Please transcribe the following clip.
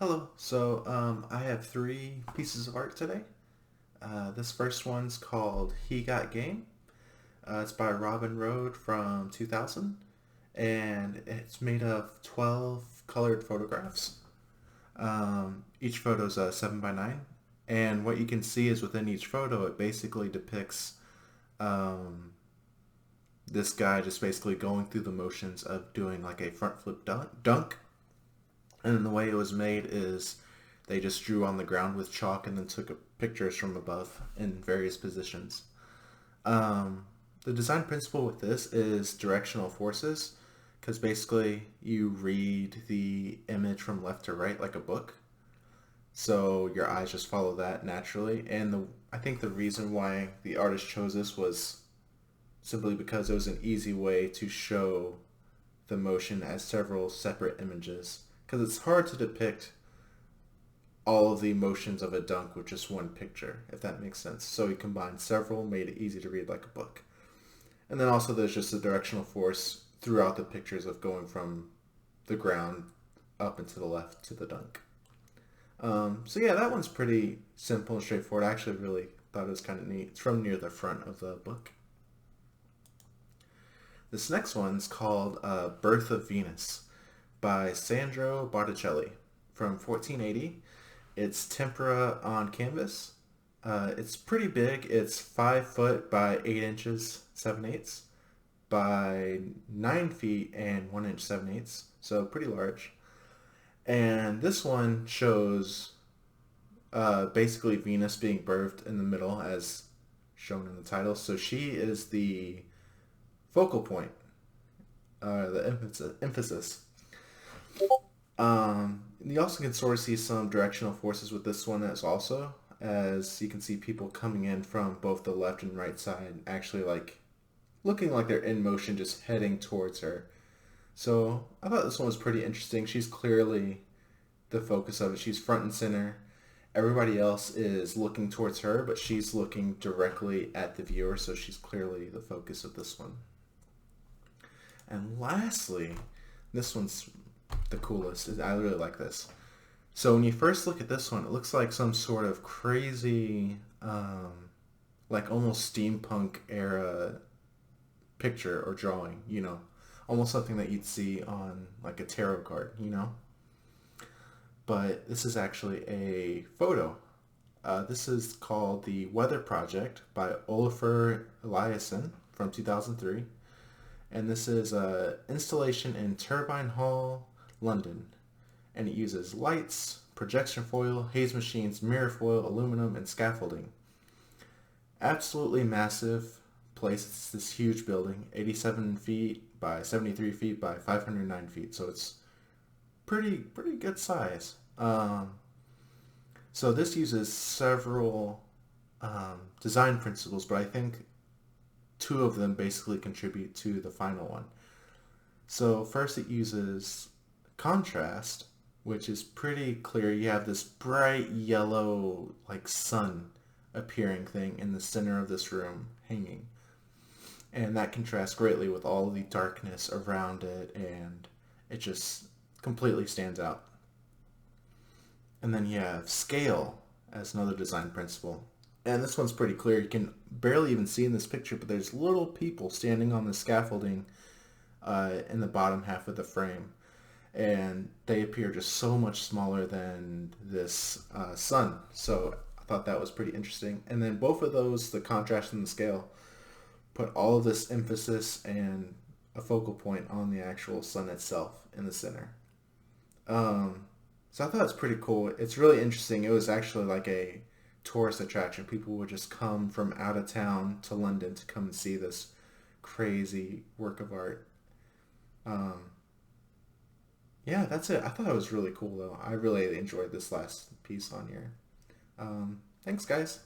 Hello. I have three pieces of art today. This first one's called He Got Game. It's by Robin Road from 2000, and it's made of 12 colored photographs. Each photo is a 7 by 9, and what you can see is within each photo, it basically depicts um, this guy just basically going through the motions of doing like a front flip dunk. And the way it was made is they just drew on the ground with chalk and then took pictures from above in various positions. Um, the design principle with this is directional forces, because basically you read the image from left to right like a book. So your eyes just follow that naturally. I think the reason why the artist chose this was simply because it was an easy way to show the motion as several separate images. Because it's hard to depict all of the emotions of a dunk with just one picture, if that makes sense. So he combined several, made it easy to read like a book. And then also there's just a directional force throughout the pictures of going from the ground up and to the left to the dunk. So yeah, that one's pretty simple and straightforward. I actually really thought it was kind of neat. It's from near the front of the book. This next one's called Birth of Venus by Sandro Botticelli from 1480. It's tempera on canvas. It's pretty big. It's 5 foot by 8 inches 7/8 by 9 feet and 1 inch 7/8, so pretty large. And this one shows basically Venus being birthed in the middle, as shown in the title. So she is the focal point, the emphasis. You also can sort of see some directional forces with this one as you can see people coming in from both the left and right side, actually like looking like they're in motion, just heading towards her. So I thought this one was pretty interesting. She's clearly the focus of it. She's front and center. Everybody else is looking towards her, but she's looking directly at the viewer, so she's clearly the focus of this one. And lastly, this one's the coolest. I really like this. So when you first look at this one, it looks like some sort of crazy, like almost steampunk era picture or drawing, almost something that you'd see on like a tarot card. But this is actually a photo. This is called The Weather Project by Olafur Eliasson from 2003. And this is an installation in Turbine Hall, London. And it uses lights, projection foil, haze machines, mirror foil, aluminum, and scaffolding. Absolutely massive place. It's this huge building, 87 feet by 73 feet by 509 feet. So it's pretty good size. So this uses several design principles, but I think two of them basically contribute to the final one. So first it uses contrast, which is pretty clear. You have this bright yellow like sun appearing thing in the center of this room hanging. And that contrasts greatly with all the darkness around it, and it just completely stands out. And then you have scale as another design principle. And this one's pretty clear. You can barely even see in this picture, but there's little people standing on the scaffolding in the bottom half of the frame. And they appear just so much smaller than this sun. So I thought that was pretty interesting. And then both of those, the contrast and the scale, put all of this emphasis and a focal point on the actual sun itself in the center. So I thought it's pretty cool. It's really interesting. It was actually like a tourist attraction. People would just come from out of town to London to come and see this crazy work of art. Um, yeah, that's it. I thought it was really cool though. I really enjoyed this last piece on here. Thanks, guys.